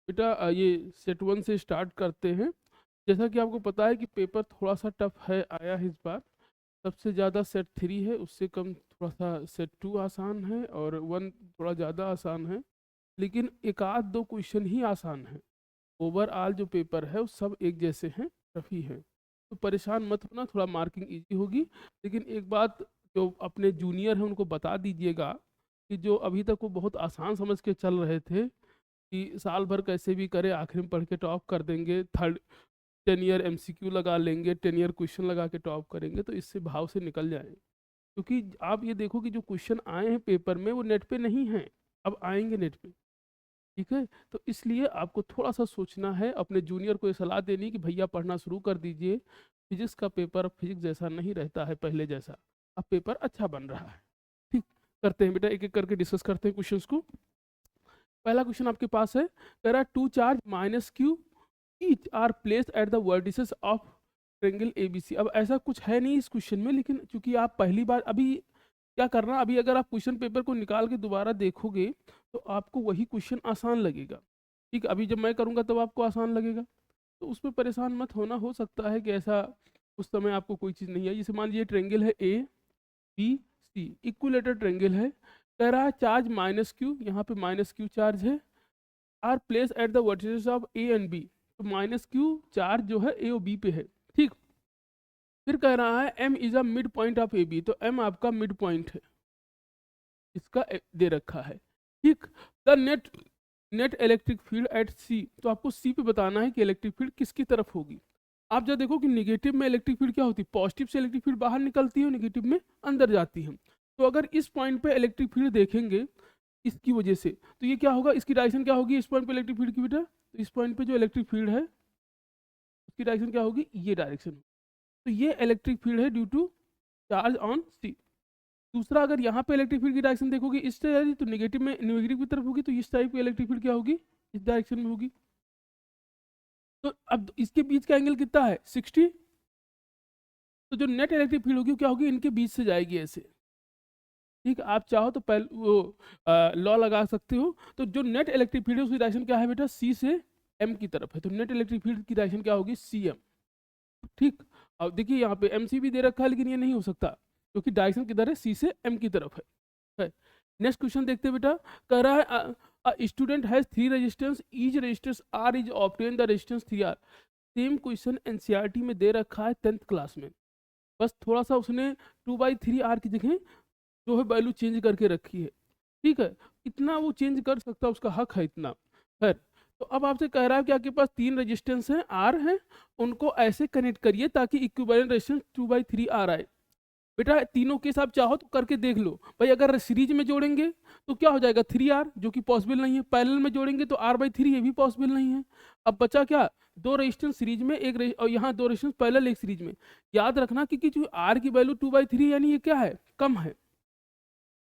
बेटा ये सेट 1 से स्टार्ट करते हैं। जैसा कि आपको पता है कि पेपर थोड़ा सा टफ है आया है इस बार। सबसे ज़्यादा सेट 3 है, उससे कम थोड़ा सा सेट 2 आसान है और 1 थोड़ा ज़्यादा आसान है। लेकिन एक आध दो क्वेश्चन ही आसान है। ओवरऑल जो पेपर है वो सब एक जैसे हैं, टफ ही है। तो परेशान मत होना, थोड़ा मार्किंग इजी होगी। लेकिन एक बात जो अपने जूनियर हैं उनको बता दीजिएगा कि जो अभी तक वो बहुत आसान समझ के चल रहे थे कि साल भर कैसे भी करे आखिर में पढ़ के टॉप कर देंगे, थर्ड 10 ईयर एमसीक्यू लगा लेंगे, 10 ईयर क्वेश्चन लगा के टॉप करेंगे, तो इससे भाव से निकल जाएं। क्योंकि आप ये देखो कि जो क्वेश्चन आए हैं पेपर में वो नेट पे नहीं हैं, अब आएंगे नेट पे। ठीक है, तो इसलिए आपको थोड़ा सा सोचना है, अपने जूनियर को ये सलाह देनी कि भैया पढ़ना शुरू कर दीजिए। फिजिक्स का पेपर फिजिक्स जैसा नहीं रहता है पहले जैसा, अब पेपर अच्छा बन रहा है। ठीक, करते हैं बेटा, एक एक करके डिस्कस करते हैं क्वेश्चंस को। पहला क्वेश्चन आपके पास है, कह रहा है two charge minus q each are placed at the vertices of triangle ABC. अब ऐसा कुछ है नहीं इस क्वेश्चन में, लेकिन चूंकि आप पहली बार अभी क्या करना, अभी अगर आप क्वेश्चन पेपर को निकाल के दोबारा देखोगे तो आपको वही क्वेश्चन आसान लगेगा। ठीक है, अभी जब मैं करूंगा तब आपको आसान लगेगा, तो उसमें परेशान मत होना। हो सकता है कि ऐसा उस समय आपको कोई चीज़ नहीं आई। जैसे मान लीजिए ट्रायंगल है A B C, equilateral triangle है। कह रहा है चार्ज माइनस क्यू, यहाँ पे माइनस क्यू चार्ज है, are place at the vertices of A and B. तो माइनस क्यू चार्ज जो है ए और बी पे है। ठीक, फिर कह रहा है M is a mid point of A B, तो एम आपका मिड पॉइंट है, इसका दे रखा है। ठीक, the net net electric field at C, तो आपको सी पे बताना है कि इलेक्ट्रिक फील्ड किसकी तरफ होगी। आप जब देखो कि निगेटिव में इलेक्ट्रिक फील्ड क्या होती है, पॉजिटिव से इलेक्ट्रिक फील्ड बाहर निकलती है और निगेटिव में अंदर जाती है। तो अगर इस पॉइंट पे इलेक्ट्रिक फील्ड देखेंगे इसकी वजह से, तो ये क्या होगा, इसकी डायरेक्शन क्या होगी इस पॉइंट पे इलेक्ट्रिक फील्ड की बेटा, तो इस पॉइंट पे जो इलेक्ट्रिक फील्ड है उसकी डायरेक्शन क्या होगी, ये डायरेक्शन। तो ये इलेक्ट्रिक फील्ड है ड्यू टू चार्ज ऑन सी। दूसरा, अगर यहाँ पे इलेक्ट्रिक फील्ड की डायरेक्शन देखोगे इस तरह, तो नेगेटिव में नेगेटिव की तरफ होगी, तो इस टाइप की इलेक्ट्रिक फील्ड क्या होगी, इस डायरेक्शन में होगी। तो अब इसके बीच का एंगल कितना है 60, तो जो नेट इलेक्ट्रिक फील्ड होगी क्या होगी, इनके बीच से जाएगी ऐसे। ठीक, आप चाहो तो पहले वो लॉ लगा सकते हो। तो जो नेट इलेक्ट्रिक फील्ड है उसकी डायरेक्शन क्या है बेटा, सी से एम की तरफ है, तो नेट इलेक्ट्रिक फील्ड की डायरेक्शन क्या होगी, सी एम। ठीक, अब देखिए यहाँ पे एम सी भी दे रखा है, लेकिन ये नहीं हो सकता क्योंकि डायरेक्शन किधर है, सी से एम की तरफ है। नेक्स्ट क्वेश्चन देखते हैं बेटा, कह रहा है student has 3 resistance, each resistance R is obtain the resistance 3R। Same question NCERT में दे रखा है 10th क्लास में, बस थोड़ा सा उसने 2/3R की जगह जो है वैल्यू चेंज करके रखी है। ठीक है, इतना वो चेंज कर सकता है, उसका हक है इतना। खैर, तो अब आपसे कह रहा है कि आपके पास 3 रेजिस्टेंस हैं आर हैं, उनको ऐसे कनेक्ट करिए ताकि इक्विवेलेंट रेजिस्टेंस 2/3R आए। बेटा तीनों केस आप चाहो तो करके देख लो भाई। अगर सीरीज में जोड़ेंगे तो क्या हो जाएगा 3R, जो कि पॉसिबल नहीं है। पैरेलल में जोड़ेंगे तो R/3, ये भी पॉसिबल नहीं है। अब बचा क्या, 2 रेजिस्टेंस सीरीज में, और यहाँ 2 रेजिस्टेंस पैरेलल एक सीरीज में। याद रखना कि जो R की वैल्यू 2/3 यानी ये क्या है, कम है।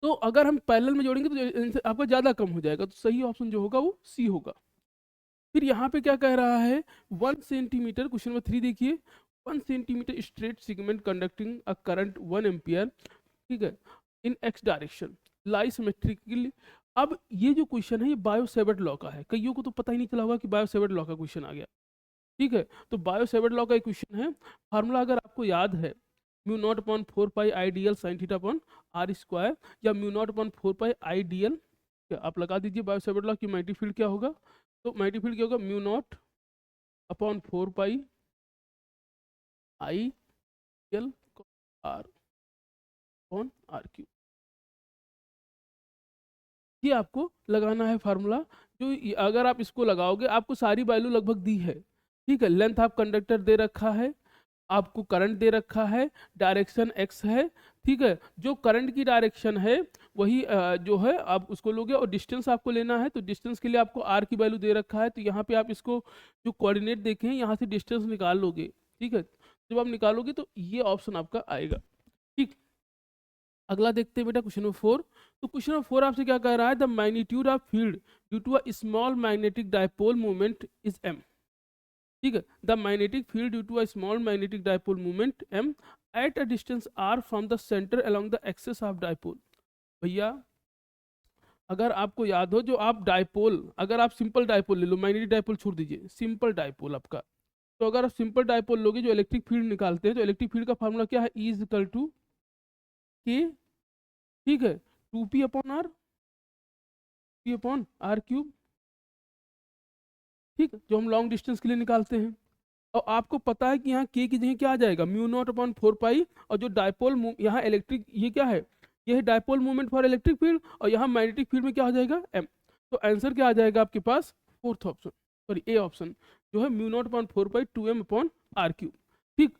तो अगर हम पैरेलल में जोड़ेंगे तो इनसे आपका ज़्यादा कम हो जाएगा, तो सही ऑप्शन जो होगा वो सी होगा। फिर यहाँ पे क्या कह रहा है, 1 सेंटीमीटर, क्वेश्चन नंबर 3 देखिए, 1 centimetre straight segment conducting a current 1 ampere, ठीक है, इन एक्स डायरेक्शन लाई सिमेट्रिकली। अब ये जो क्वेश्चन है ये बायो सेवर्ट लॉ का है, कईयों को तो पता ही नहीं चला होगा कि बायो सेवर्ट लॉ का क्वेश्चन आ गया। ठीक है, तो बायो सेवर्ट लॉ का एक क्वेश्चन है। फार्मूला अगर आपको याद है, mu naught upon 4 pi I D L sine theta upon R square, या mu naught upon 4 pi I D L, आप लगा दीजिए बायो सेवर्ट लॉ की मैग्नेटिक फील्ड क्या होगा। तो मैग्नेटिक फील्ड क्या होगा, mu naught upon 4 pi I L R upon R Q. ये आपको लगाना है फार्मूला। जो अगर आप इसको लगाओगे आपको सारी वैल्यू लगभग दी है। ठीक है, लेंथ ऑफ कंडक्टर दे रखा है, आपको करंट दे रखा है, डायरेक्शन एक्स है। ठीक है, जो करंट की डायरेक्शन है वही जो है आप उसको लोगे, और डिस्टेंस आपको लेना है, तो डिस्टेंस के लिए आपको आर की वैल्यू दे रखा है। तो यहाँ पे आप इसको जो कोऑर्डिनेट देखें यहाँ से डिस्टेंस निकाल लोगे। ठीक है, जब आप निकालोगे तो ये ऑप्शन आपका आएगा। ठीक, अगला देखते हैं बेटा क्वेश्चन नंबर 4। तो क्वेश्चन नंबर 4 आपसे क्या कह रहा है, the magnitude of field due to a small magnetic dipole movement is M. ठीक है, the magnetic field due to a small magnetic dipole movement M at a distance R from the centre along the axis of dipole. भैया अगर आपको याद हो, जो आप dipole, अगर आप सिंपल डायपोल ले लो, मैग्नेटिक डायपोल छोड़ दीजिए, सिंपल डायपोल आपका, तो अगर आप सिंपल डायपोल लोगे जो इलेक्ट्रिक फील्ड निकालते हैं, तो इलेक्ट्रिक फील्ड का फार्मूला क्या है, E इज इक्वल टू के, ठीक है, 2p/r, p/r क्यूब, ठीक, जो हम लॉन्ग डिस्टेंस के लिए निकालते हैं। और आपको पता है कि यहाँ के की जगह क्या आ जाएगा, μ0/4 पाई, और जो डायपोल यहाँ इलेक्ट्रिक, ये क्या है, ये है dipole movement for electric field, और यहाँ मैग्नेटिक फील्ड में क्या हो जाएगा, m। तो आंसर क्या आ जाएगा आपके पास, fourth option, sorry A option, जो है μ0/4 पाई 2m/r क्यूब। ठीक,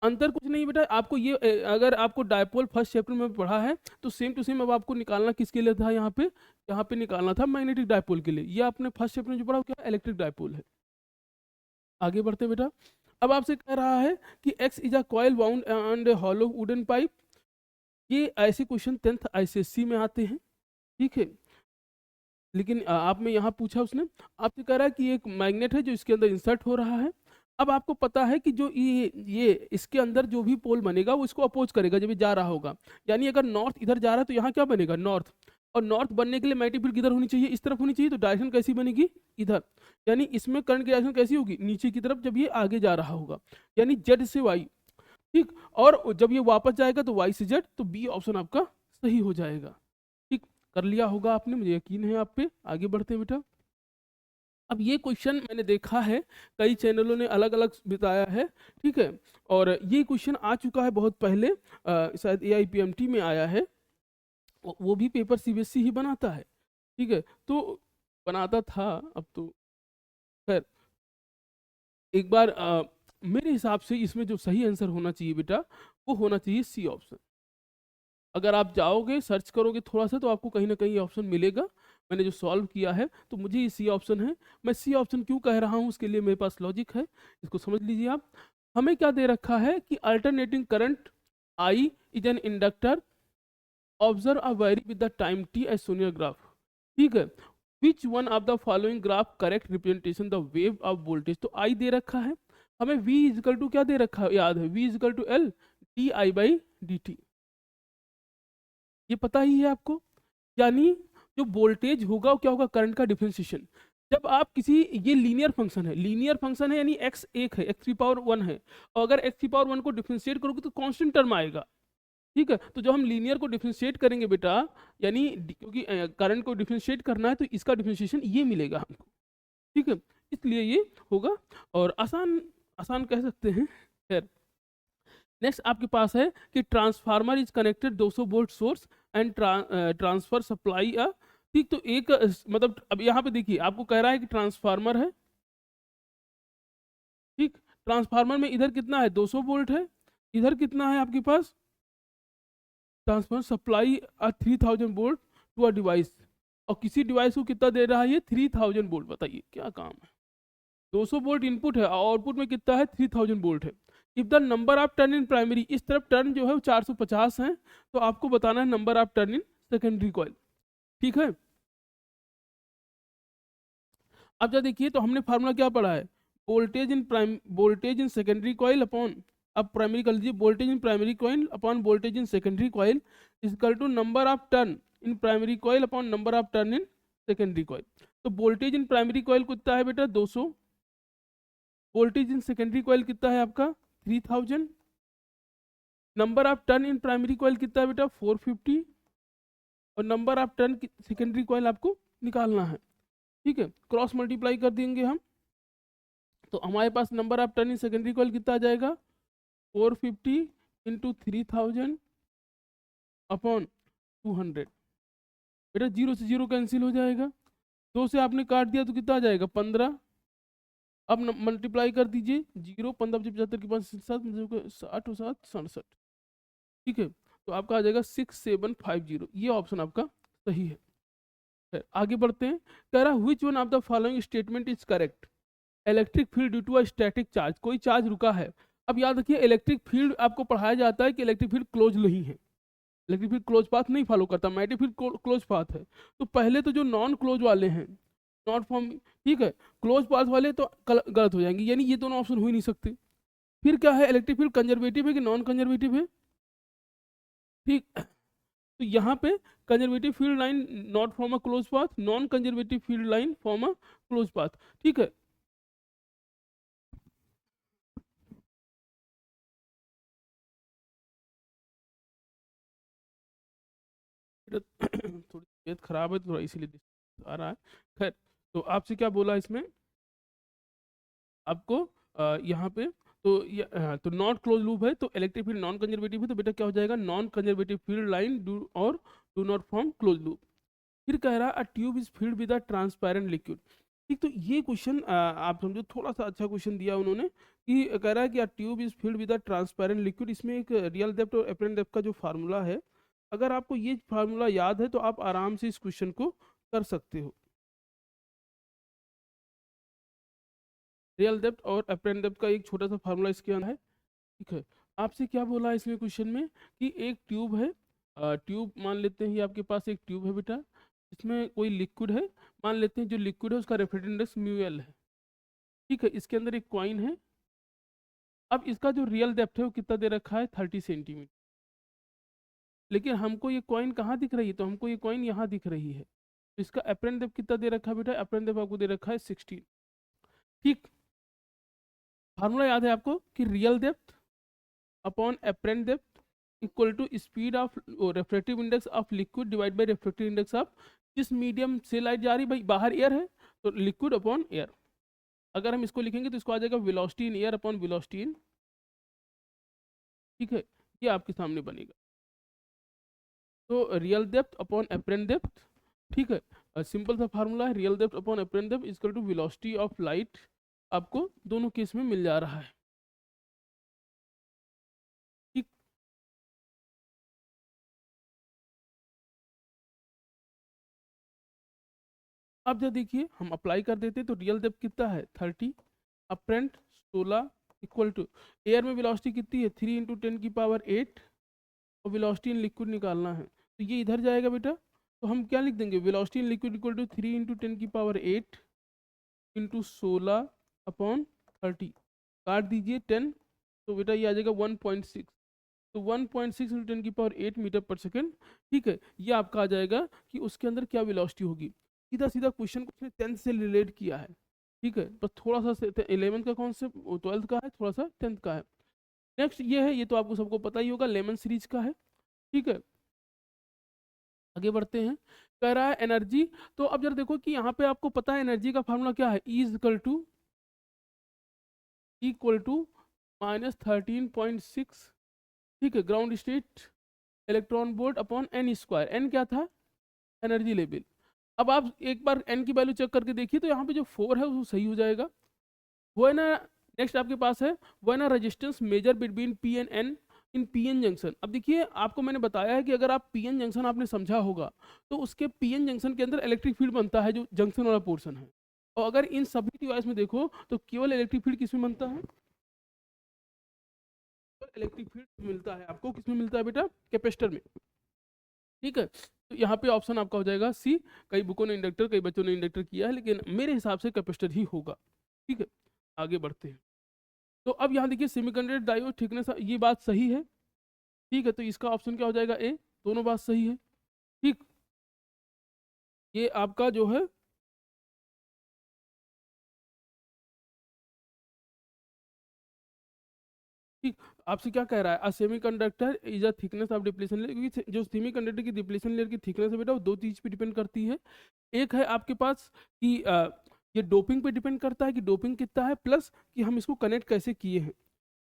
अंतर कुछ नहीं बेटा, आपको ये अगर आपको डायपोल फर्स्ट चैप्टर में पढ़ा है तो सेम टू सेम अब आपको निकालना किसके लिए था, यहाँ पे निकालना था मैग्नेटिक डायपोल के लिए। ये आपने फर्स्ट चैप्टर में जो पढ़ा वो क्या, इलेक्ट्रिक डायपोल है। आगे बढ़ते बेटा, अब आपसे कह रहा है कि x is a coil bound and hollow wooden pipe. ये ऐसे क्वेश्चन 10th ICSE में आते हैं, ठीक है, लेकिन आप में यहाँ पूछा उसने, आपसे कह रहा है कि एक मैग्नेट है जो इसके अंदर इंसर्ट हो रहा है। अब आपको पता है कि जो ये इसके अंदर जो भी पोल बनेगा वो इसको अपोज करेगा जब ये जा रहा होगा, यानी अगर नॉर्थ इधर जा रहा है तो यहाँ क्या बनेगा, नॉर्थ, और नॉर्थ बनने के लिए मैग्नेटिक फील्ड किधर होनी चाहिए, इस तरफ होनी चाहिए, तो डायरेक्शन कैसी बनेगी, इधर, यानी इसमें करंट की डायरेक्शन कैसी होगी, नीचे की तरफ, जब ये आगे जा रहा होगा, यानी जेड से वाई, ठीक, और जब ये वापस जाएगा तो वाई से जेड, तो बी ऑप्शन आपका सही हो जाएगा। ठीक, कर लिया होगा आपने, मुझे यकीन है आप पे। आगे बढ़ते हैं बेटा, अब ये क्वेश्चन मैंने देखा है कई चैनलों ने अलग अलग बताया है, ठीक है, और ये क्वेश्चन आ चुका है बहुत पहले, शायद AIPMT में आया है, वो भी पेपर CBSE ही बनाता है, ठीक है, तो बनाता था, अब तो खैर, एक बार मेरे हिसाब से इसमें जो सही आंसर होना चाहिए बेटा, वो होना चाहिए सी ऑप्शन। अगर आप जाओगे सर्च करोगे थोड़ा सा तो आपको कहीं ना कहीं ऑप्शन मिलेगा। मैंने जो सॉल्व किया है तो मुझे ये सी ऑप्शन है। मैं सी ऑप्शन क्यों कह रहा हूँ उसके लिए मेरे पास लॉजिक है, इसको समझ लीजिए आप। हमें क्या दे रखा है कि alternating current I is an inductor, observe a very with the time t as shown your graph, ठीक है, which one of the following graph correct representation the wave of voltage. तो आई दे रखा है हमें, v इजिकल टू क्या दे रखा है, याद है, v is equal to L di/dt, ये पता ही है आपको, यानी जो वोल्टेज होगा वो क्या होगा, करंट का डिफरेंशिएशन। जब आप किसी, ये लीनियर फंक्शन है, लीनियर फंक्शन है यानी x एक है, x⁻1 है, और अगर x⁻1 को डिफरेंशिएट करोगे तो कांस्टेंट टर्म आएगा, ठीक है। तो जब हम लीनियर को डिफरेंशिएट करेंगे बेटा, यानी क्योंकि करंट को डिफरेंशिएट करना है तो इसका डिफरेंशिएशन ये मिलेगा हमको, ठीक है, इसलिए ये होगा, और आसान आसान कह सकते हैं। खैर, नेक्स्ट आपके पास है कि transformer is connected 200 volt source and transfer supply uh, ठीक, तो एक मतलब अब यहाँ पे देखिए आपको कह रहा है कि ट्रांसफार्मर है, ठीक, ट्रांसफार्मर में इधर कितना है 200 वोल्ट है, इधर कितना है आपके पास, transfer supply 3000 volt to a device, और किसी डिवाइस को कितना दे रहा है ये 3000 वोल्ट। बताइए क्या काम है, 200 वोल्ट इनपुट है, आउटपुट में कितना है 3000 वोल्ट है। If the number of turn in primary, इस तरफ टर्न जो है वो 450 है, तो आपको बताना है number of turn in secondary coil, ठीक है। अब जब देखिए तो हमने फार्मूला क्या पढ़ा है, voltage in secondary coil upon, अब प्राइमरी कर लीजिए, voltage in primary coil upon voltage in secondary coil is equal to number of turn in primary coil upon number of turn in secondary coil. तो voltage in primary coil कितना है बेटा 200, voltage in secondary coil कितना है आपका 3000, number of turn in primary coil कितना है बेटा 450, और number of turn secondary coil आपको निकालना है, ठीक है, क्रॉस मल्टीप्लाई कर देंगे हम, तो हमारे पास number of turn in secondary coil कितना आ जाएगा 450 इंटू 3000 अपॉन 200। बेटा 0 से 0 कैंसिल हो जाएगा, 2 से आपने काट दिया तो कितना आ जाएगा 15। अब मल्टीप्लाई कर दीजिए, 0 15 75 के 5 7 60 और 7 67, ठीक है, तो आपका आ जाएगा 6750। ये ऑप्शन आपका सही है। फिर आगे बढ़ते हैं, कह रहा which one of the following statement is correct, electric field due to a static charge, कोई चार्ज रुका है। अब याद रखिए इलेक्ट्रिक फील्ड आपको पढ़ाया जाता है कि इलेक्ट्रिक फील्ड क्लोज नहीं है, इलेक्ट्रिक फील्ड क्लोज पाथ नहीं फॉलो करता, मैग्नेटिक फील्ड क्लोज पाथ है। तो पहले तो जो नॉन क्लोज वाले हैं, नॉट फॉर्म, ठीक है, क्लोज पाथ वाले तो गलत हो जाएंगे, यानी ये दोनों ऑप्शन हो ही नहीं सकते। फिर क्या है, इलेक्ट्रिक फील्ड कंजर्वेटिव है कि नॉन कंजर्वेटिव है, ठीक, तो यहाँ पे conservative field line not from a close path, non conservative field line from a close path, ठीक है। थोड़ी तबीयत खराब है तो थोड़ा इसीलिए आ रहा है। खैर, तो आपसे क्या बोला इसमें आपको, यहाँ पे तो तो नॉट क्लोज लूप है तो इलेक्ट्रिक फील्ड नॉन कंजर्वेटिव है, तो बेटा क्या हो जाएगा, non conservative field line do और do not form close loop. फिर कह रहा है a tube is filled with a transparent liquid. ठीक, तो ये क्वेश्चन आप समझो थोड़ा सा अच्छा क्वेश्चन दिया उन्होंने, कि कह रहा है कि अ tube is filled with a transparent liquid. इसमें एक रियल डेप्थ और एपरेंट डेप्थ का जो फार्मूला है, अगर आपको ये फार्मूला याद है तो आप आराम से इस क्वेश्चन को कर सकते हो। रियल डेप्थ और एपरेंट डेप्थ का एक छोटा सा फार्मूला इसके अंदर है, ठीक है। आपसे क्या बोला है इसमें क्वेश्चन में, कि एक ट्यूब है, ट्यूब मान लेते हैं, ये आपके पास एक ट्यूब है बेटा, इसमें कोई लिक्विड है, मान लेते हैं जो लिक्विड है उसका रेफ्रिजरेंट इंडेक्स म्यू एल है, ठीक है। इसके अंदर एक कॉइन है, अब इसका जो रियल डेप्थ है वो कितना दे रखा है, 30 सेंटीमीटर। लेकिन हमको ये कॉइन कहाँ दिख रही है, तो हमको ये कॉइन यहाँ दिख रही है। तो इसका अपेरेंट डेप्थ कितना दे रखा है बेटा, अपेरेंट डेप्थ आपको दे रखा है 16, ठीक। फार्मूला याद है आपको कि real depth upon apparent depth equal to speed of refractive index of liquid divide by refractive index of जिस मीडियम से लाइट जा रही, भाई बाहर एयर है तो लिक्विड अपॉन एयर। अगर हम इसको लिखेंगे तो इसको आ जाएगा velocity in air upon velocity in, ठीक है। ये आपके सामने बनेगा। तो real depth upon apparent depth, ठीक है, सिंपल सा फार्मूला है, real depth upon apparent depth equal to velocity of light, आपको दोनों केस में मिल जा रहा है, ठीक। अब जब देखिए हम अप्लाई कर देते तो रियल डेप्थ कितना है 30, अपेरेंट 16, इक्वल टू एयर में वेलोसिटी कितनी है 3 × 10⁸ और वेलोसिटी इन लिक्विड निकालना है, तो ये इधर जाएगा बेटा। तो हम क्या लिख देंगे, velocity in liquid equal to 3 × 10⁸ into 16/30, काट दीजिए 10, तो बेटा ये आ जाएगा 1.6, तो 1.6 × 10⁸ मीटर पर सेकेंड, ठीक है। ये आपका आ जाएगा कि उसके अंदर क्या वेलोसिटी होगी। सीधा सीधा क्वेश्चन को उसने 10th से रिलेट किया है, ठीक है, बस थोड़ा सा 11th का कॉन्सेप्ट 12th का है, थोड़ा सा 10th का है। नेक्स्ट ये है, ये तो आपको सबको पता ही होगा, लेमन सीरीज का है, ठीक है। आगे बढ़ते हैं, कह रहा है एनर्जी। तो अब जरा देखो कि यहाँ पे आपको पता है एनर्जी का फार्मूला क्या है, E इक्वल टू -13.6, ठीक है, ground state electron volt upon n square. N क्या था, एनर्जी लेवल। अब आप एक बार एन की वैल्यू चेक करके देखिए, तो यहाँ पे जो 4 है वो सही हो जाएगा, वो है ना। नेक्स्ट आपके पास है, वो है ना resistance measure between P and N in P N junction. अब देखिए आपको मैंने बताया है कि अगर आप पी एन जंक्शन आपने समझा होगा, तो उसके पी एन जंक्शन के अंदर इलेक्ट्रिक फील्ड बनता है जो जंक्शन वाला पोर्शन है। और अगर इन सभी डिवाइस में देखो तो केवल इलेक्ट्रिक फील्ड किसमें बनता है, इलेक्ट्रिक फील्ड मिलता है आपको, किसमें मिलता है बेटा, कैपेसिटर में, ठीक है। तो यहाँ पे ऑप्शन आपका हो जाएगा सी। कई बुकों ने इंडक्टर, कई बच्चों ने इंडक्टर किया है, लेकिन मेरे हिसाब से कैपेसिटर ही होगा, ठीक है। आगे बढ़ते हैं, तो अब यहाँ देखिए सेमीकंडक्टर डायोड थिकनेस, ये बात सही है, ठीक है। तो इसका ऑप्शन क्या हो जाएगा, ए, दोनों बात सही है, ठीक। ये आपका जो है, ठीक, आपसे क्या कह रहा है, अ semiconductor is a thickness of depletion layer, क्योंकि जो सेमीकंडक्टर की डिप्लीशन लेयर की थिकनेस है बेटा, वो दो चीज पे डिपेंड करती है। एक है आपके पास कि ये डोपिंग पे डिपेंड करता है कि डोपिंग कितना है, प्लस कि हम इसको कनेक्ट कैसे किए हैं,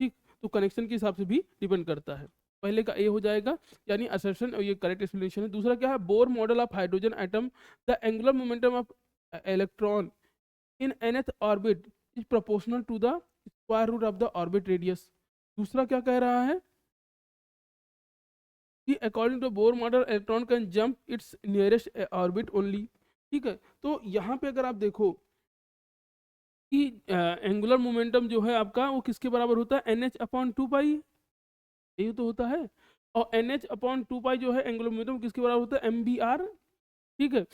ठीक। तो कनेक्शन के हिसाब से भी डिपेंड करता है। पहले का ए हो जाएगा, यानी असर्शन, और ये करेक्ट एक्सप्लेनेशन है। दूसरा क्या है, Bohr model of hydrogen atom, the angular momentum of electron in nth orbit is proportional to the square root of the orbit radius. दूसरा क्या कह रहा है कि according to Bohr model electron can jump its nearest orbit only, ठीक है। तो यहाँ पे अगर आप देखो कि एंगुलर मोमेंटम जो है आपका वो किसके बराबर होता है, NH/2 पाई, यही तो होता है। और NH/2 पाई जो है एंगुलर मोमेंटम किसके बराबर होता है, MBR, ठीक है।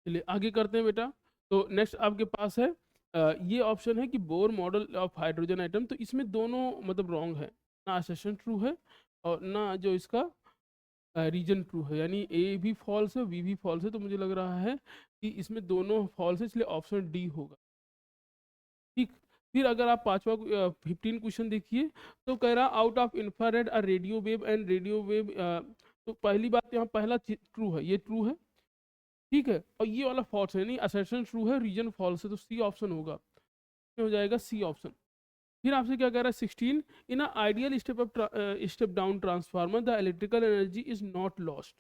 चलिए आगे करते हैं बेटा। तो नेक्स्ट आपके पास है ये ऑप्शन है कि bore model of hydrogen atom, तो इसमें दोनों मतलब रॉन्ग है, ना असर्शन ट्रू है और ना जो इसका रीजन ट्रू है, यानी ए भी फॉल्स है, बी भी फॉल्स है, तो मुझे लग रहा है कि इसमें दोनों फॉल्स है, इसलिए ऑप्शन डी होगा। ठीक, फिर अगर आप पांचवा 15 क्वेश्चन देखिए, तो कह रहा out of infrared a radio wave and radio wave, तो पहली बात यहाँ पहला ट्रू है, ये ट्रू है, ठीक है, और ये वाला फॉल्स है, नहीं असर्शन ट्रू है, रीजन फॉल्स है, तो सी ऑप्शन होगा, हो जाएगा सी ऑप्शन। फिर आपसे क्या कह रहा है 16, in a ideal step down transformer the electrical energy is not lost.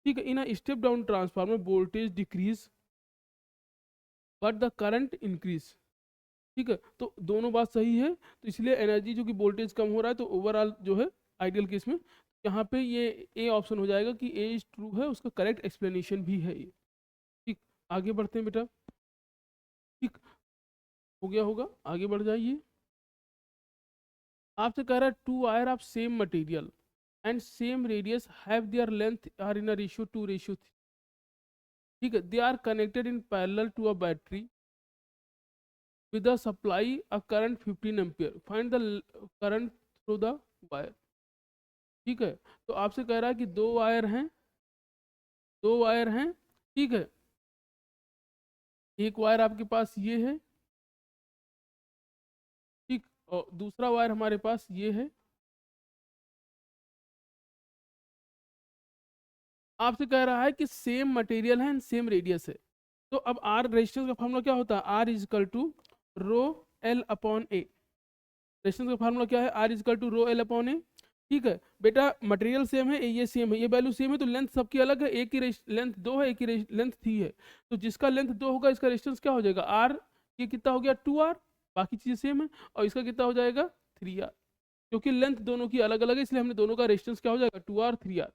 ठीक है, in a step down transformer voltage decrease but the current increase. ठीक है, तो दोनों बात सही है, तो इसलिए एनर्जी जो कि वोल्टेज कम हो रहा है, तो ओवरऑल जो है आइडियल केस में यहाँ पे ये ए ऑप्शन हो जाएगा कि ए इज ट्रू है, उसका करेक्ट एक्सप्लेनेशन भी है ये। ठीक, आगे बढ़ते हैं बेटा। ठीक, हो गया होगा, आगे बढ़ जाइए। आपसे कह रहा है two wire of same material and same radius have their length are in a ratio 2:3। ठीक है, they are connected in parallel to a battery with a supply a current 15 ampere, find the current through the wire। ठीक है, तो आपसे कह रहा है कि दो वायर हैं, दो वायर हैं, ठीक है, एक वायर आपके पास ये है, ठीक, और दूसरा वायर हमारे पास ये है। आपसे कह रहा है कि सेम मटेरियल है एंड सेम रेडियस है, तो अब आर रेजिस्टेंस का फॉर्मूला क्या होता है, R is equal to rho L upon A. Resistance का फार्मूला क्या है, R is equal to rho L upon A. ठीक है बेटा, मटेरियल सेम है, ये सेम है, ये वैल्यू सेम है, तो लेंथ सबकी अलग है, एक की लेंथ 2 है, एक की लेंथ 3 है, तो जिसका लेंथ 2 होगा इसका रेजिस्टेंस क्या हो जाएगा आर, ये कितना हो गया 2R, बाकी चीज़ें सेम है, और इसका कितना हो जाएगा 3R, क्योंकि लेंथ दोनों की अलग अलग है, इसलिए हमने दोनों का रेजिस्टेंस क्या हो जाएगा 2R 3R।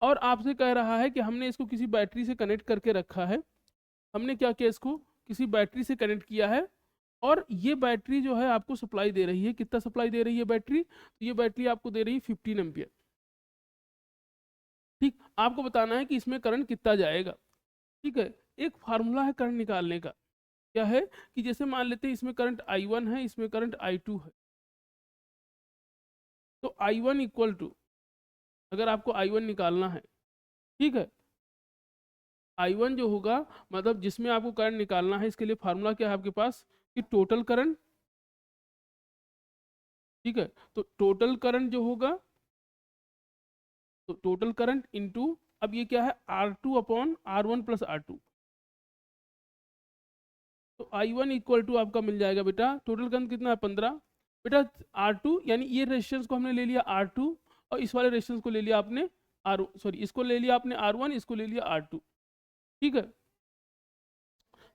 और आपसे कह रहा है कि हमने इसको किसी बैटरी से कनेक्ट करके रखा है, हमने क्या किया, इसको किसी बैटरी से कनेक्ट किया है, और ये बैटरी जो है आपको सप्लाई दे रही है, कितना सप्लाई दे रही है बैटरी, तो ये बैटरी आपको दे रही है 15 एम्पियर। ठीक, आपको बताना है कि इसमें करंट कितना जाएगा। ठीक है, एक फार्मूला है करंट निकालने का, क्या है कि जैसे मान लेते हैं इसमें करंट I1 है, इसमें करंट I2 है, तो I1 इक्वल टू, अगर आपको I1 निकालना है, ठीक है, I1 जो होगा, मतलब जिसमें आपको करंट निकालना है, इसके लिए फार्मूला क्या है आपके पास कि टोटल करंट। ठीक है, तो टोटल करंट जो होगा, तो टोटल करंट इनटू, अब ये क्या है R2 upon R1 plus R2, तो I1 इक्वल टू आपका मिल जाएगा बेटा, टोटल करंट कितना है 15 बेटा, R2 यानी ये रेजिस्टेंस को हमने ले लिया R2, और इस वाले रेजिस्टेंस को ले लिया आपने सॉरी इसको ले लिया आपने R1, इसको ले लिया R2। ठीक है,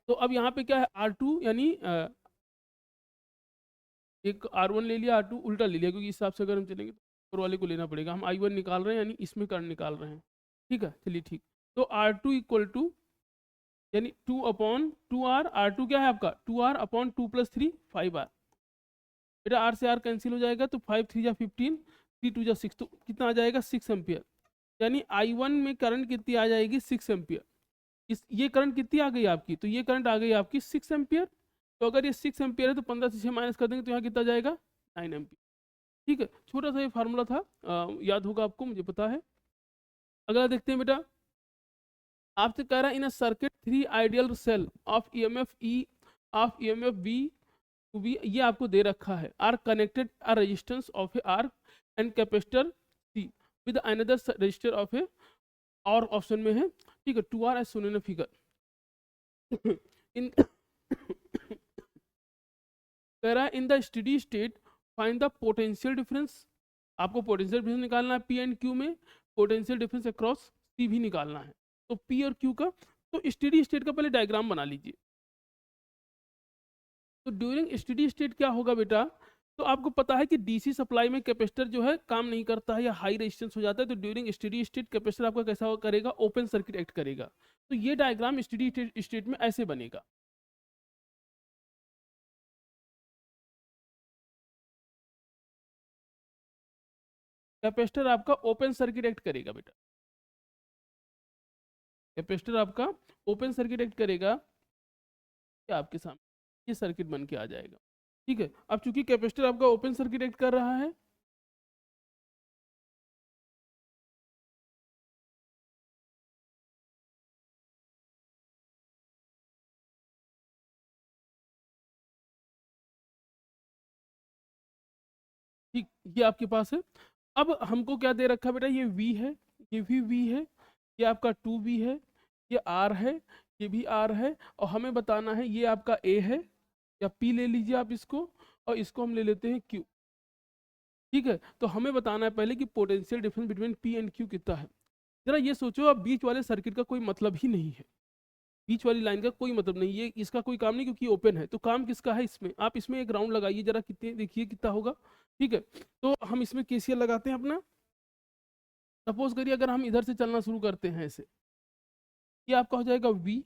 तो अब यहाँ पे क्या है R2 यानी एक R1 ले लिया, R2 उल्टा ले लिया, क्योंकि इस हिसाब से अगर हम चलेंगे तो ऊपर वाले को लेना पड़ेगा, हम I1 निकाल रहे हैं यानी इसमें करंट निकाल रहे हैं। ठीक है, चलिए ठीक, तो R2 इक्वल टू यानी 2 अपॉन 2R, R2 क्या है आपका 2R अपॉन 2 प्लस 3 5R, बेटा R से R कैंसिल हो जाएगा, तो 5 3 जा 15, 3 2 जा 6, तो कितना आ जाएगा 6 एम्पियर, यानी I1 में करंट कितनी आ जाएगी 6 एम्पियर। इस ये करंट कितनी आ गई आपकी, तो ये करंट आ गई आपकी 6 एम्पियर, तो अगर ये 6 एम्पियर है तो 15 से 6 माइनस कर देंगे तो यहाँ कितना जाएगा 9 एम्पियर। ठीक है, छोटा सा ये फार्मूला था, याद होगा आपको, मुझे पता है। अगला देखते हैं बेटा, आपसे कह रहा है in a circuit 3 ideal cell of EMF E of EMF V to be, ये आपको दे रखा है, are connected a resistance of A R and capacitor C with another resistor of A, और ऑप्शन में है, ठीक है 2R as shown in figure. इन कह रहा है in the steady state find the potential difference, आपको पोटेंशियल डिफरेंस निकालना है P एंड Q में, पोटेंशियल डिफरेंस अक्रॉस C भी निकालना है, तो P और Q का, तो स्टडी स्टेट का पहले डायग्राम बना लीजिए। तो ड्यूरिंग स्टडी स्टेट क्या होगा बेटा, तो आपको पता है कि डीसी सप्लाई में कैपेसिटर जो है काम नहीं करता है या हाई रेजिस्टेंस हो जाता है, तो ड्यूरिंग स्टडी स्टेट कैपेसिटर आपका कैसा करेगा, ओपन सर्किट एक्ट करेगा, तो ये डायग्राम स्टडी स्टेट में ऐसे बनेगा। कैपेसिटर आपका ओपन सर्किट एक्ट करेगा बेटा, कैपेसिटर आपका ओपन सर्किट एक्ट करेगा, क्या आपके सामने, ये सर्किट बन के आ जाएगा। ठीक है, अब चूंकि कैपेसिटर आपका ओपन सर्किट एक्ट कर रहा है, ठीक, ये आपके पास है। अब हमको क्या दे रखा है बेटा, ये V है, ये भी V है, ये आपका 2V है, ये R है, ये भी R है, और हमें बताना है ये आपका A है, या P ले लीजिए आप इसको, और इसको हम ले लेते हैं Q। ठीक है, तो हमें बताना है पहले कि potential difference between P and Q कितना है। जरा ये सोचो, अब बीच वाले सर्किट का कोई मतलब ही नहीं है, बीच वाली लाइन का कोई मतलब नहीं, ये इसका कोई काम नहीं क्योंकि ओपन है, तो काम किसका है इसमें, आप इसमें एक राउंड लगाइए जरा, कितने देखिए कितना होगा। ठीक है, तो हम इसमें केसीएल लगाते हैं अपना। सपोज करिए अगर हम इधर से चलना शुरू करते हैं ऐसे, ये आपका हो जाएगा V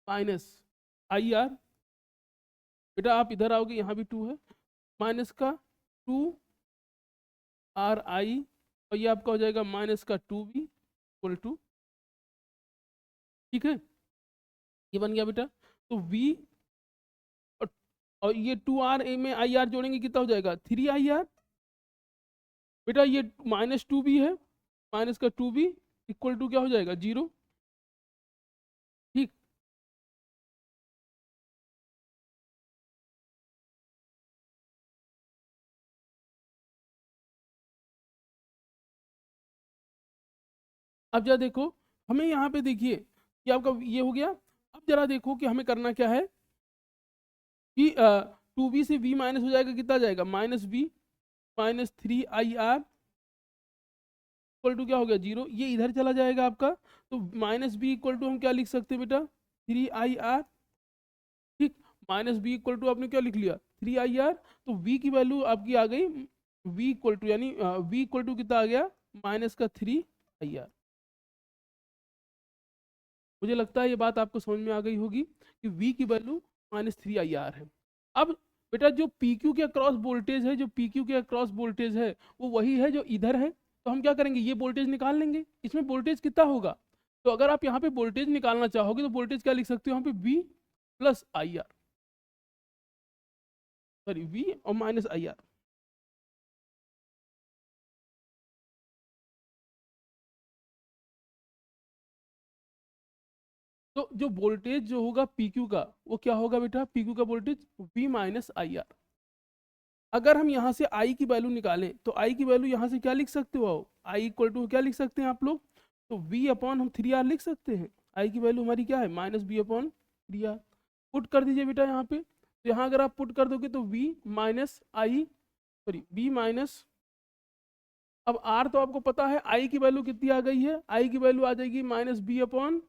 माइनस आई आर, बेटा आप इधर आओगे यहाँ भी 2 है, माइनस का 2 RI, और ये आपका हो जाएगा माइनस का 2V इक्वल टू, ठीक है, ये बन गया बेटा। तो V और, और ये 2R में IR जोड़ेंगे कितना हो जाएगा 3IR, बेटा ये -2B है, माइनस का 2B इक्वल टू क्या हो जाएगा 0। ठीक, अब जरा देखो, हमें यहाँ पे देखिए कि आपका ये हो गया। अब जरा देखो कि हमें करना क्या है कि 2B से V माइनस हो जाएगा, कितना जाएगा -B minus 3IR equal to क्या हो गया 0, ये इधर चला जाएगा आपका, तो -B इक्वल टू हम क्या लिख सकते हैं बेटा 3IR। ठीक, -B इक्वल टू आपने क्या लिख लिया 3IR, तो V की वैल्यू आपकी आ गई V इक्वल टू, यानी V इक्वल टू कितना आ गया माइनस का 3IR। मुझे लगता है ये बात आपको समझ में आ गई होगी कि V की वैल्यू -3IR है। अब बेटा जो PQ के अक्रॉस वोल्टेज है, जो PQ के अक्रॉस वोल्टेज है वो वही है जो इधर है, तो हम क्या करेंगे ये वोल्टेज निकाल लेंगे। इसमें वोल्टेज कितना होगा, तो अगर आप यहाँ पे वोल्टेज निकालना चाहोगे तो वोल्टेज क्या लिख सकते हो यहाँ पे V plus IR, sorry V और माइनस IR। तो जो वोल्टेज जो होगा PQ का वो क्या होगा बेटा, PQ का वोल्टेज V माइनस IR। अगर हम यहाँ से I की वैल्यू निकालें तो I की वैल्यू यहाँ से क्या लिख सकते हो, I इक्वल टू क्या लिख सकते हैं आप लोग, तो V अपॉन हम 3R लिख सकते हैं। I की वैल्यू हमारी क्या है -B अपॉन 3R। पुट कर दीजिए बेटा यहाँ पे, तो यहाँ अगर आप पुट कर दोगे तो V माइनस आई, सॉरी B माइनस, अब R तो आपको पता है I की वैल्यू कितनी आ गई है, I की वैल्यू आ जाएगी -B अपॉन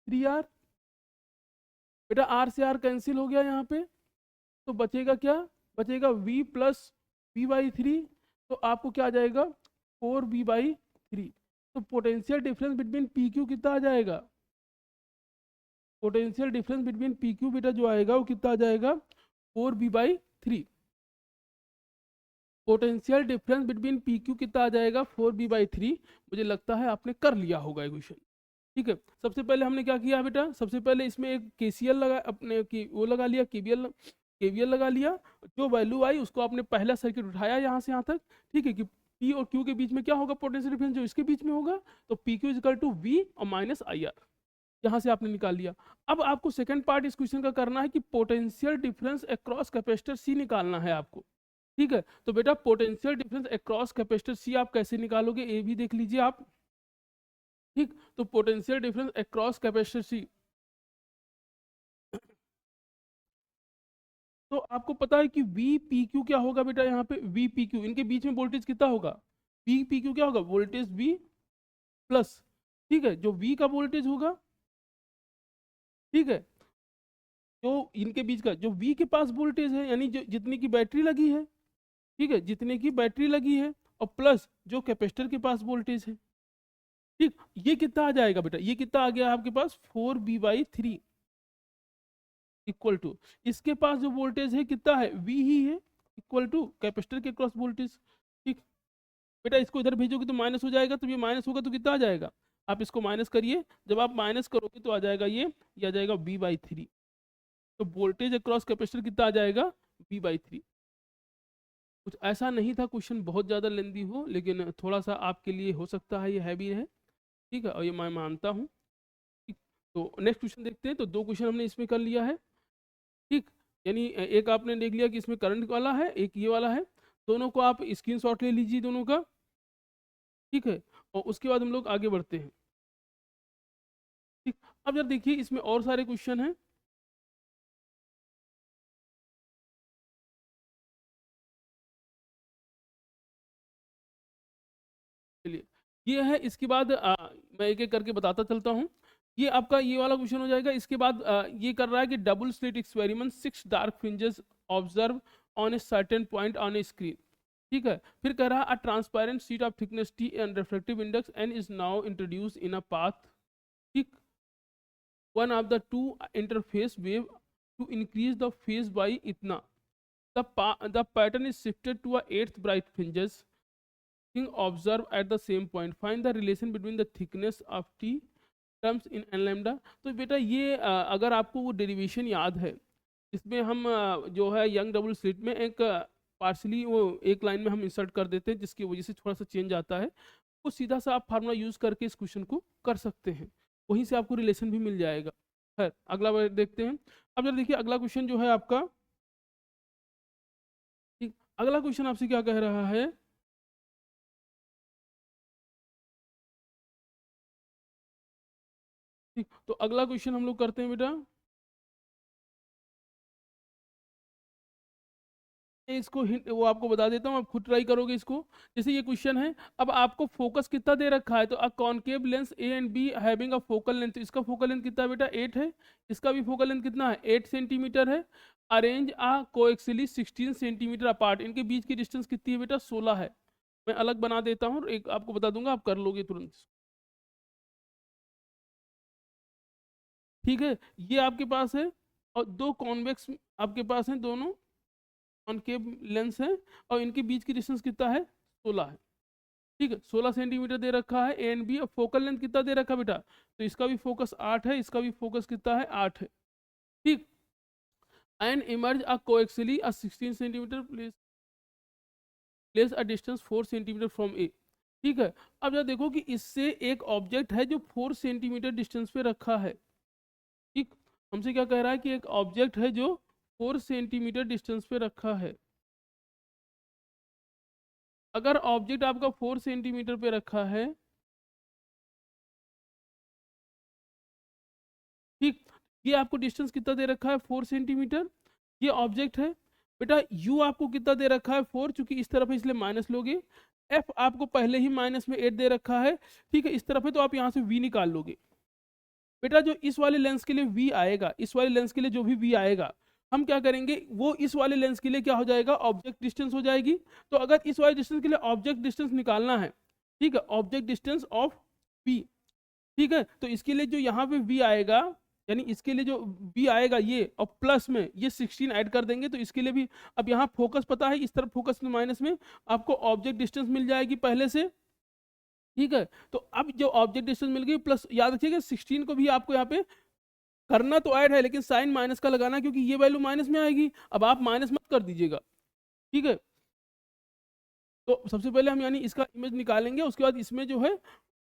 3R। बेटा R से R कैंसिल हो गया यहाँ पे, तो बचेगा क्या, बचेगा V प्लस B/3, तो आपको क्या आ जाएगा 4B/3। तो पोटेंशियल डिफरेंस बिटवीन PQ कितना आ जाएगा, पोटेंशियल डिफरेंस बिटवीन PQ बेटा जो आएगा वो कितना आ जाएगा 4B/3। Potential difference between PQ कितना आ जाएगा 4B/3। मुझे लगता है आपने कर लिया होगा इक्वेशन। ठीक है, सबसे पहले हमने क्या किया बेटा, सबसे पहले इसमें एक KCL लगा, अपने की वो लगा लिया, KVL लगा लिया, जो वैल्यू आई उसको आपने पहला सर्किट उठाया यहाँ से यहाँ तक। ठीक है, कि P और Q के बीच में क्या होगा पोटेंशियल डिफरेंस, जो इसके बीच में होगा, तो PQ इक्वल टू V और माइनस IR, यहाँ से आपने निकाल लिया। अब आपको सेकंड पार्ट इस क्वेश्चन का करना है कि potential difference across capacitor C निकालना है आपको। ठीक है, तो बेटा potential difference across capacitor C आप कैसे निकालोगे ये भी देख लीजिए आप। ठीक, तो potential difference across capacitor C, तो आपको पता है कि VPQ क्या होगा बेटा, यहाँ पे VPQ इनके बीच में वोल्टेज कितना होगा, VPQ क्या होगा वोल्टेज V प्लस, ठीक है, जो V का वोल्टेज होगा, ठीक है, जो इनके बीच का जो V के पास वोल्टेज है, यानी जो जितने की बैटरी लगी है, ठीक है, जितने की बैटरी लगी है, और प्लस जो कैपेसिटर के पास वोल्टेज है। ठीक, ये कितना आ जाएगा बेटा, ये कितना आ गया आपके पास 4B/3 इक्वल टू, इसके पास जो वोल्टेज है कितना है V ही है, इक्वल टू कैपेसिटर के क्रॉस वोल्टेज। ठीक, बेटा इसको इधर भेजोगे तो माइनस हो जाएगा, तो ये माइनस होगा तो कितना आ जाएगा, आप इसको माइनस करिए, जब आप माइनस करोगे तो आ जाएगा ये आ जाएगा B/3। तो वोल्टेज अक्रॉस कैपेसिटर कितना आ जाएगा, V/3। कुछ ऐसा नहीं था क्वेश्चन बहुत ज़्यादा लेंदी हो, लेकिन थोड़ा सा आपके लिए हो सकता है ये हैवी है, ठीक है, और ये मैं मानता हूँ। ठीक, तो नेक्स्ट क्वेश्चन देखते हैं। तो 2 क्वेश्चन हमने इसमें कर लिया है, ठीक। यानी एक आपने देख लिया कि इसमें करंट वाला है, एक ये वाला है। दोनों को आप स्क्रीनशॉट ले लीजिए दोनों का, ठीक है, और उसके बाद हम लोग आगे बढ़ते हैं, ठीक। अब जरा देखिए इसमें और सारे क्वेश्चन हैं। चलिए, ये है। इसके बाद मैं एक एक करके बताता चलता हूँ। ये आपका ये वाला क्वेश्चन हो जाएगा। इसके बाद ये कर रहा है कि double slit experiment 6 dark fringes observe on a certain point on a screen, ठीक है। फिर कह रहा है a transparent sheet of thickness T and reflective index N is now introduce in a path, ठीक, one of the two interface wave to increase the phase by इतना, the pattern is shifted to a eighth bright fringes being observed at the same point. Find the relation between the thickness of T terms in n lambda। तो बेटा ये अगर आपको वो derivation याद है, इसमें हम जो है यंग डबल स्लिट में एक पार्शली वो एक लाइन में हम इंसर्ट कर देते हैं, जिसकी वजह से थोड़ा सा चेंज आता है। वो सीधा सा आप फार्मूला यूज करके इस क्वेश्चन को कर सकते हैं, वहीं से आपको रिलेशन भी मिल जाएगा। खैर अगला बार देखते हैं। अब जरा देखिए अगला क्वेश्चन जो है आपका, ठीक, अगला क्वेश्चन आपसे क्या कह रहा है, ठीक। तो अगला क्वेश्चन हम लोग करते हैं बेटा। मैं इसको हिंट वो आपको बता देता हूँ, आप खुद ट्राई करोगे इसको। जैसे ये क्वेश्चन है, अब आपको फोकस कितना दे रखा है, तो a concave lens A and be having a focal length, इसका फोकल लेंथ कितना है बेटा, 8 है। इसका भी फोकल लेंथ कितना है, 8 सेंटीमीटर है। अरेंज आ कोएक्सियली 16 सेंटीमीटर अपार्ट, इनके बीच की डिस्टेंस कितनी है बेटा, 16 है। मैं अलग बना देता हूँ, एक आपको बता दूंगा, आप कर लोगे तुरंत, ठीक है। ये आपके पास है, और दो कॉन्वेक्स आपके पास हैं, दोनों कॉनकेव लेंस है, और इनके बीच की डिस्टेंस कितना है, 16 है, ठीक है। 16 सेंटीमीटर दे रखा है ए एंड बी। और फोकल लेंथ कितना दे रखा है बेटा, तो इसका भी फोकस 8 है, इसका भी फोकस कितना है, 8 है, ठीक। And emerge a coaxially a 16 centimetre place a distance 4 centimetre from A, ठीक है। अब जरा देखो कि इससे एक ऑब्जेक्ट है जो 4 सेंटीमीटर डिस्टेंस पे रखा है, ठीक। हमसे क्या कह रहा है कि एक ऑब्जेक्ट है जो 4 सेंटीमीटर डिस्टेंस पे रखा है। अगर ऑब्जेक्ट आपका 4 सेंटीमीटर पे रखा है, ठीक, ये आपको डिस्टेंस कितना दे रखा है, 4 सेंटीमीटर। ये ऑब्जेक्ट है बेटा, यू आपको कितना दे रखा है, 4, चूंकि इस तरफ है इसलिए माइनस लोगे। एफ आपको पहले ही माइनस में 8 दे रखा है, ठीक है, इस तरफ है, तो आप यहाँ से वी निकाल लोगे। बेटा जो इस वाले लेंस के लिए वी आएगा, इस वाले लेंस के लिए जो भी वी आएगा, हम क्या करेंगे, वो इस वाले लेंस के लिए क्या हो जाएगा, ऑब्जेक्ट डिस्टेंस हो जाएगी। तो अगर इस वाले डिस्टेंस के लिए ऑब्जेक्ट डिस्टेंस निकालना है, ठीक है, ऑब्जेक्ट डिस्टेंस ऑफ पी, ठीक है, तो इसके लिए जो यहाँ पे v आएगा, यानी इसके लिए जो v आएगा ये, और प्लस में ये 16 ऐड कर देंगे, तो इसके लिए भी अब यहाँ फोकस पता है, इस तरफ फोकस माइनस में आपको ऑब्जेक्ट डिस्टेंस मिल जाएगी पहले से, ठीक है। तो अब जो ऑब्जेक्ट डिस्टेंस मिल गई, प्लस याद रखिएगा 16 को भी आपको यहाँ पे करना तो ऐड है, लेकिन साइन माइनस का लगाना, क्योंकि ये वैल्यू माइनस में आएगी। अब आप माइनस मत कर दीजिएगा, ठीक है। तो सबसे पहले हम यानी इसका इमेज निकालेंगे, उसके बाद इसमें जो है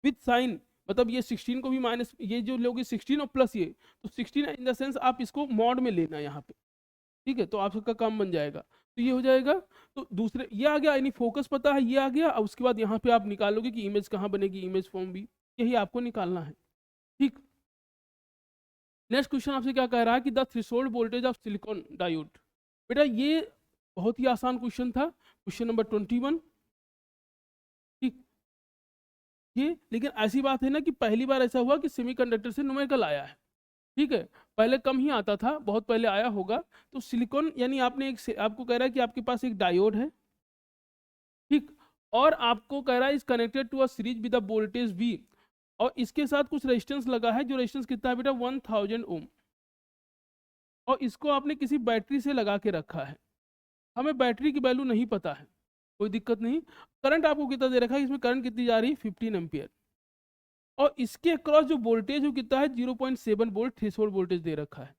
विथ साइन, मतलब ये 16 को भी माइनस, ये जो लोगे 16 और प्लस ये, तो 16 इन द सेंस आप इसको मॉड में लेना यहाँ पे, ठीक है, तो आप सबका काम बन जाएगा। तो ये हो जाएगा। तो दूसरे ये आ गया, यानी फोकस पता है, ये आ गया। अब उसके बाद यहाँ पे आप निकालोगे कि इमेज कहाँ बनेगी, इमेज फॉर्म भी यही आपको निकालना है, ठीक। नेक्स्ट क्वेश्चन आपसे क्या कह रहा है कि the threshold voltage of silicon diode. बेटा ये बहुत ही आसान क्वेश्चन था, क्वेश्चन नंबर 21, ठीक। ये लेकिन ऐसी बात है ना कि पहली बार ऐसा हुआ कि सेमीकंडक्टर से न्यूमेरिकल आया है, ठीक है। पहले कम ही आता था, बहुत पहले आया होगा। तो सिलिकॉन यानी आपने एक आपको कह रहा है कि आपके पास एक डायोड है, ठीक, और आपको कह रहा है is connected to a series with a voltage V, और इसके साथ कुछ रेजिस्टेंस लगा है, जो रेजिस्टेंस कितना है बेटा, 1000 ओम, और इसको आपने किसी बैटरी से लगा के रखा है। हमें बैटरी की वैल्यू नहीं पता है, कोई दिक्कत नहीं। करंट आपको कितना दे रखा है, इसमें करंट कितनी जा रही है, 15 एम्पियर, और इसके अक्रॉस जो वोल्टेज वो कितना है, 0.7 वोल्ट थ्रेशोल्ड वोल्टेज दे रखा है।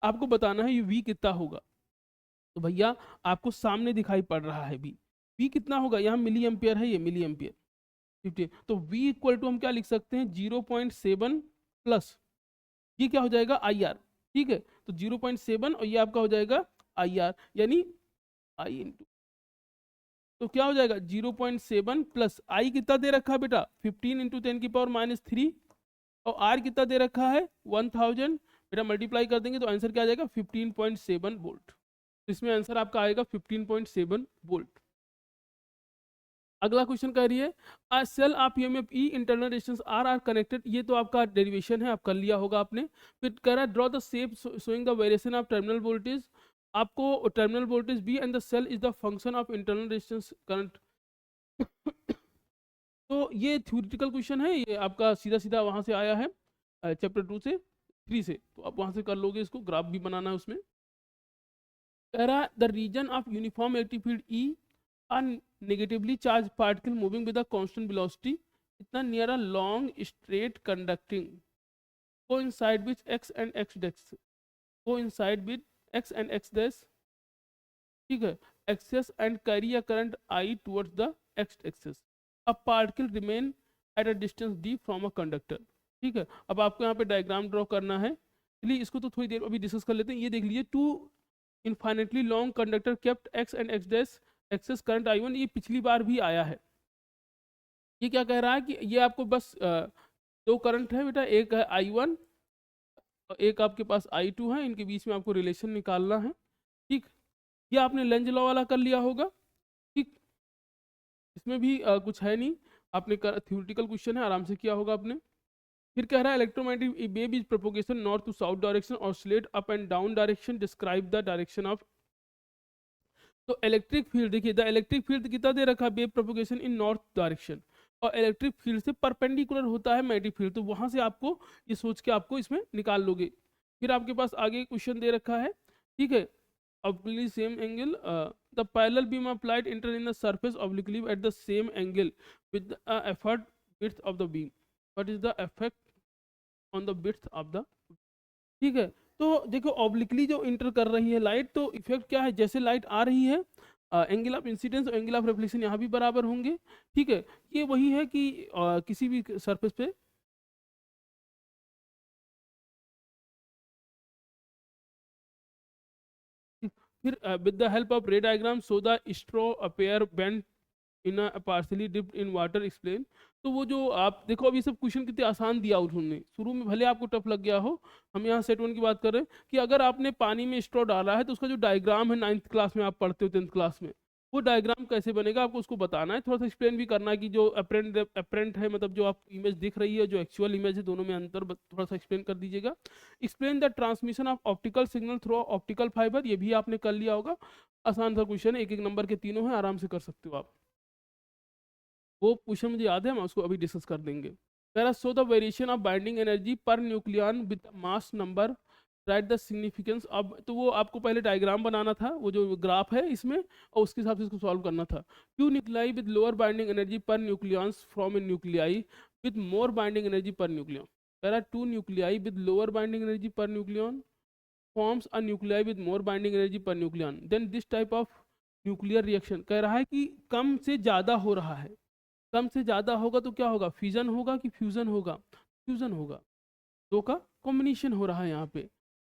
आपको बताना है ये V कितना होगा। तो भैया आपको सामने दिखाई पड़ रहा है V, V कितना होगा, यहाँ मिली एम्पियर है, ये मिली एम्पियर 50, तो V इक्वल टू हम क्या लिख सकते हैं 0.7 प्लस ये क्या हो जाएगा IR, ठीक है। तो 0.7 और ये आपका हो जाएगा IR, यानी I इंटू, तो क्या हो जाएगा 0.7 प्लस आई कितना दे रखा है बेटा 15 इंटू 10⁻³ और आर कितना दे रखा है 1000, बेटा मल्टीप्लाई कर देंगे तो आंसर क्या आ जाएगा 15.7 वोल्ट। तो इसमें आंसर आपका आएगा 15.7 वोल्ट। अगला क्वेश्चन कह रही है a cell of EMF E internal resistance R connected, ये तो आपका डेरिवेशन है, आप कर लिया होगा आपने। फिर कह रहा है draw the shape showing the variation of terminal voltage, आपको terminal voltage B and the cell is the function of internal resistance current. तो ये थ्योरेटिकल क्वेश्चन है, ये आपका सीधा सीधा वहां से आया है चैप्टर 2 से 3 से, तो आप वहां से कर लोगे, इसको ग्राफ भी बनाना है उसमें। कह रहा है the region of uniform electric field E R negatively charge particle moving with a constant velocity इतना near a long straight conducting coincide with X and X डेक्स, coincide with X and x dash, ठीक है, axis and carry a current I towards the X axis, a particle remain at a distance D from a conductor, ठीक है। अब आपको यहाँ पे diagram draw करना है, चलिए इसको तो थोड़ी देर अभी डिस्कस कर लेते हैं। ये देख लीजिए two infinitely long conductor kept x and x dash axis current I1, ये पिछली बार भी आया है। ये क्या कह रहा है कि ये आपको बस दो करंट है बेटा, एक है I1 और एक आपके पास I2 है, इनके बीच में आपको रिलेशन निकालना है, ठीक। ये आपने लेंज लॉ वाला कर लिया होगा, ठीक। इसमें भी कुछ है नहीं, आपने थ्योरेटिकल क्वेश्चन है, आराम से किया होगा आपने। फिर कह रहा है electromagnetic wave is propagation north to south direction और स्लेट up and down direction, describe the direction of. तो इलेक्ट्रिक फील्ड देखिए, द इलेक्ट्रिक फील्ड कितना दे रखा है wave propagation in north direction, और इलेक्ट्रिक फील्ड से परपेंडिकुलर होता है मैग्नेटिक फील्ड, तो वहां से आपको ये सोच के आपको इसमें निकाल लोगे। फिर आपके पास आगे क्वेश्चन दे रखा है, ठीक है, obliquely same angle, the parallel beam of light enter in the surface obliquely at the same angle with the effort width of the beam, what is the effect on the width of the, ठीक है। तो देखो obliquely जो inter कर रही है light, तो effect क्या है, जैसे लाइट आ रही है एंगल ऑफ इंसिडेंस और एंगल ऑफ रिफ्लेक्शन यहाँ भी बराबर होंगे, ठीक है। ये वही है कि किसी भी सरफेस पे फिर with the help of ray diagram so the straw appear bend in a partly dipped in water explain. तो वो जो आप देखो अभी सब क्वेश्चन कितने आसान दिया उन्होंने, शुरू में भले आपको टफ लग गया हो। हम यहाँ सेट 1 की बात कर रहे हैं कि अगर आपने पानी में स्ट्रॉ डाला है तो उसका जो डायग्राम है 9th क्लास में आप पढ़ते हो 10th क्लास में, वो डायग्राम कैसे बनेगा आपको उसको बताना है, थोड़ा सा एक्सप्लेन भी करना है कि जो अप्रेंट है, मतलब जो आप इमेज दिख रही है जो एक्चुअल इमेज है, दोनों में अंतर थोड़ा सा एक्सप्लेन कर दीजिएगा। Explain the transmission of optical signal through optical fibre, ये भी आपने कर लिया होगा। आसान सा क्वेश्चन है, एक एक नंबर के तीनों हैं, आराम से कर सकते हो आप। वो क्वेश्चन मुझे याद है, हम उसको अभी डिस्कस कर देंगे। कह so the variation of binding energy per nucleon with mass number, right the significance. अब तो वो आपको पहले डायग्राम बनाना था, वो जो ग्राफ है इसमें, और उसके हिसाब से इसको सॉल्व करना था। Two nuclei with lower binding energy per nucleons from a nuclei with more binding energy per nucleon. कह रहा two nuclei with lower binding energy per nucleon forms a nuclei with more binding energy per nucleon, then this type of nuclear reaction. कह रहा है कि कम से ज़्यादा हो रहा है, कम से ज़्यादा होगा तो क्या होगा, फिजन होगा कि फ्यूजन होगा, फ्यूजन होगा, दो का कॉम्बिनेशन हो रहा है यहाँ पे,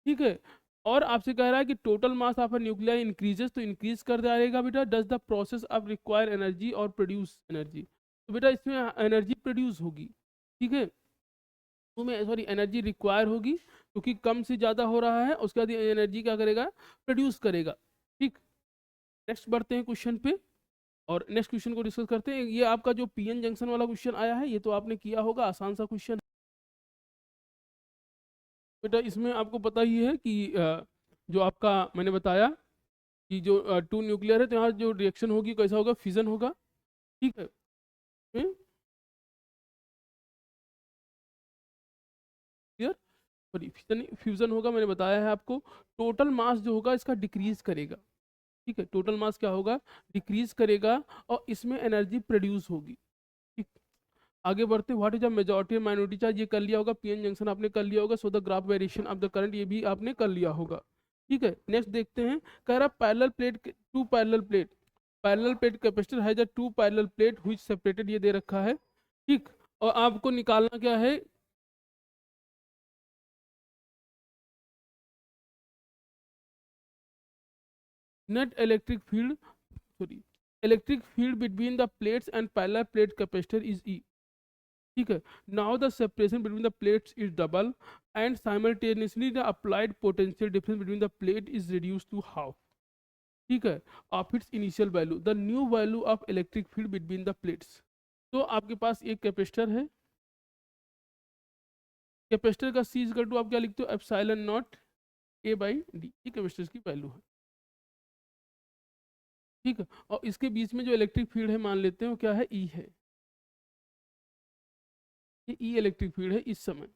ठीक है। और आपसे कह रहा है कि total mass of a nuclear increases, तो इंक्रीज कर जाएगा बेटा, does the process of require energy और प्रोड्यूस एनर्जी, तो बेटा इसमें एनर्जी प्रोड्यूस होगी, ठीक है, तुम्हें सॉरी एनर्जी रिक्वायर होगी क्योंकि कम से ज़्यादा हो रहा है, उसके बाद एनर्जी क्या करेगा, प्रोड्यूस करेगा, ठीक। नेक्स्ट बढ़ते हैं क्वेश्चन पे और नेक्स्ट क्वेश्चन को डिस्कस करते हैं। ये आपका जो पीएन जंक्शन वाला क्वेश्चन आया है, ये तो आपने किया होगा, आसान सा क्वेश्चन बेटा। इसमें आपको पता ही है कि जो आपका मैंने बताया कि जो टू न्यूक्लियर है तो यहाँ जो रिएक्शन होगी कैसा होगा, फिजन होगा, ठीक है। क्लियर, सॉरी फिजन फ्यूजन होगा, मैंने बताया है आपको। टोटल मास जो होगा इसका डिक्रीज करेगा, ठीक है, टोटल मास क्या होगा, डिक्रीज करेगा, और इसमें एनर्जी प्रोड्यूस होगी, ठीक। आगे बढ़ते, what is the majority and minority charge, ये कर लिया होगा। पीएन जंक्शन आपने कर लिया होगा। So the graph variation of the current, ये भी आपने कर लिया होगा। ठीक है, नेक्स्ट देखते हैं। कह रहा parallel plate, two parallel plate, parallel plate capacitor has a two parallel plate which separated, ये दे रखा है। ठीक, और आपको निकालना क्या है, net electric field, sorry, electric field between the plates and parallel plate capacitor is E. ठीक है, now the separation between the plates is double and simultaneously the applied potential difference between the plate is reduce to half. ठीक है, of its initial value, the new value of electric field between the plates. तो आपके पास एक capacitor है, capacitor का सी equal to आप क्या लिखते हो, epsilon not a by D, ये कैपेसिटर की वैल्यू है। ठीक है, और इसके बीच में जो इलेक्ट्रिक फील्ड है मान लेते हैं वो क्या है, ई है, ये ई इलेक्ट्रिक फील्ड है इस समय।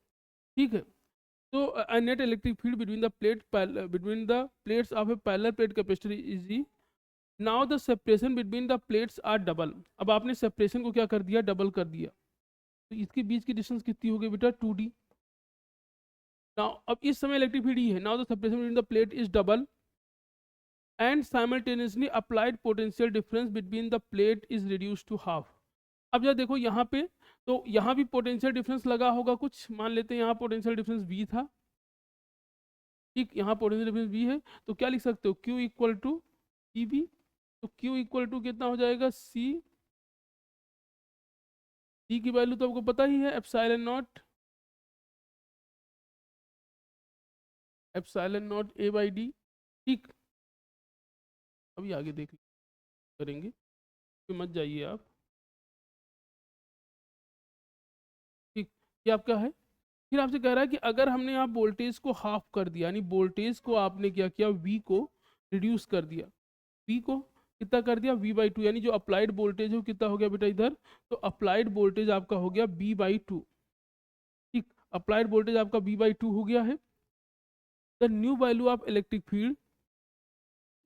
ठीक है, तो net electric field between the plate, between the plates of a parallel plate capacitor is E. Now the separation between the plates are double, अब आपने सेपरेशन को क्या कर दिया, डबल कर दिया। तो इसके बीच की डिस्टेंस कितनी होगी बेटा, 2d। नाउ अब इस समय इलेक्ट्रिक फील्ड ई है, now the separation between the plate is double and simultaneously applied potential difference between the plate is reduce to half. अब जरा देखो यहाँ पे, तो यहाँ भी पोटेंशियल डिफरेंस लगा होगा कुछ, मान लेते हैं यहाँ पोटेंशियल डिफरेंस V था। ठीक, यहाँ पोटेंशियल डिफरेंस V है, तो क्या लिख सकते हो, Q इक्वल टू EB। तो Q इक्वल टू कितना हो जाएगा, C की वैल्यू तो आपको पता ही है, epsilon not A by D. ठीक, अभी आगे देख करेंगे, तो मत जाइए आप। ठीक, ये आपका है। फिर आपसे कह रहा है कि अगर हमने यहाँ वोल्टेज को हाफ कर दिया, यानी वोल्टेज को आपने क्या किया, V को रिड्यूस कर दिया, V को कितना कर दिया, V/2, यानी जो अप्लाइड वोल्टेज है वो कितना हो गया बेटा इधर, तो अप्लाइड वोल्टेज आपका हो गया B/2। ठीक, अप्लाइड वोल्टेज आपका B/2 हो गया है, the new value of electric field.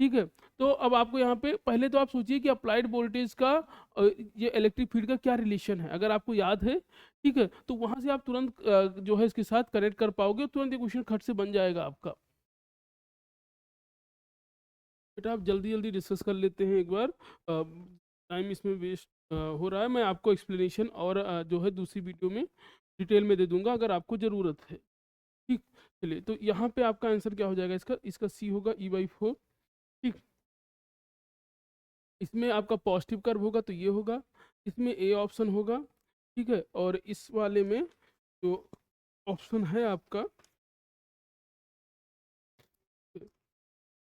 ठीक है, तो अब आपको यहाँ पे पहले तो आप सोचिए कि अप्लाइड वोल्टेज का ये इलेक्ट्रिक फील्ड का क्या रिलेशन है, अगर आपको याद है। ठीक है, तो वहां से आप तुरंत जो है इसके साथ कनेक्ट कर पाओगे, तुरंत ये क्वेश्चन खट से बन जाएगा आपका। बेटा आप जल्दी जल्दी डिस्कस कर लेते हैं एक बार, टाइम इसमें वेस्ट हो रहा है। मैं आपको एक्सप्लेनेशन और जो है दूसरी वीडियो में डिटेल में दे दूंगा अगर आपको ज़रूरत है। ठीक, चलिए, तो यहाँ पे आपका आंसर क्या हो जाएगा, इसका इसका सी होगा E/4। ठीक, इसमें आपका पॉजिटिव कर्व होगा तो ये होगा, इसमें ए ऑप्शन होगा। ठीक है, और इस वाले में जो ऑप्शन है आपका,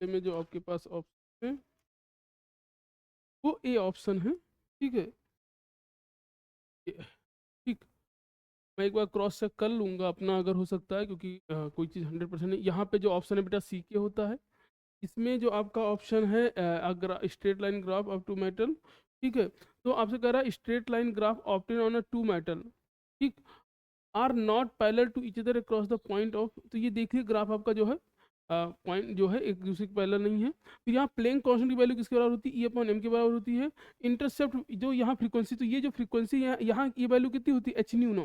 में जो आपके पास ऑप्शन है वो ए ऑप्शन है। ठीक है, ठीक, मैं एक बार क्रॉस चेक कर लूँगा अपना, अगर हो सकता है, क्योंकि कोई चीज़ 100% नहीं। यहाँ पे जो ऑप्शन है बेटा सी के होता है, इसमें जो आपका ऑप्शन है straight line graph of two metal. ठीक है, तो आपसे कह रहा है straight line graph obtain on a two metal, ठीक, are not parallel to each other across the point of. तो ये देखिए ग्राफ आपका जो है पॉइंट जो है एक दूसरे के पैरेलल नहीं है। फिर यहाँ प्लेन कांस्टेंट की वैल्यू किसके बराबर होती है, E/m के बराबर होती है। इंटरसेप्ट जो यहाँ फ्रीक्वेंसी, तो ये जो फ्रीक्वेंसी यहाँ ये वैल्यू कितनी होती है, h/ν0।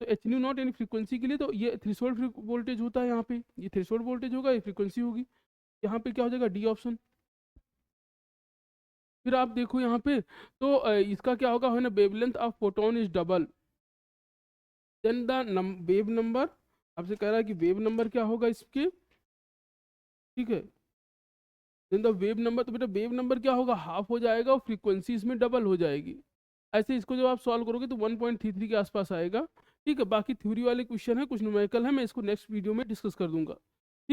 तो h/ν0 यानी फ्रीक्वेंसी के लिए, तो ये थ्रेशोल्ड वोल्टेज होता है, यहाँ पे ये थ्रेशोल्ड वोल्टेज होगा, ये फ्रीक्वेंसी होगी। यहाँ पे क्या हो जाएगा, डी ऑप्शन। फिर आप देखो यहाँ पे, तो इसका क्या होगा, है ना, wavelength of photon is double then the wave number. आपसे कह रहा है कि वेव नंबर क्या होगा इसके। ठीक है, देन द वेव नंबर, तो बेटा वेव नंबर क्या होगा, हाफ हो जाएगा और फ्रीक्वेंसी इसमें डबल हो जाएगी। ऐसे इसको जब आप सॉल्व करोगे तो 1.33 के आसपास आएगा। ठीक है, बाकी थ्योरी वाले क्वेश्चन है, कुछ न्यूमेरिकल है, मैं इसको नेक्स्ट वीडियो में डिस्कस कर दूंगा।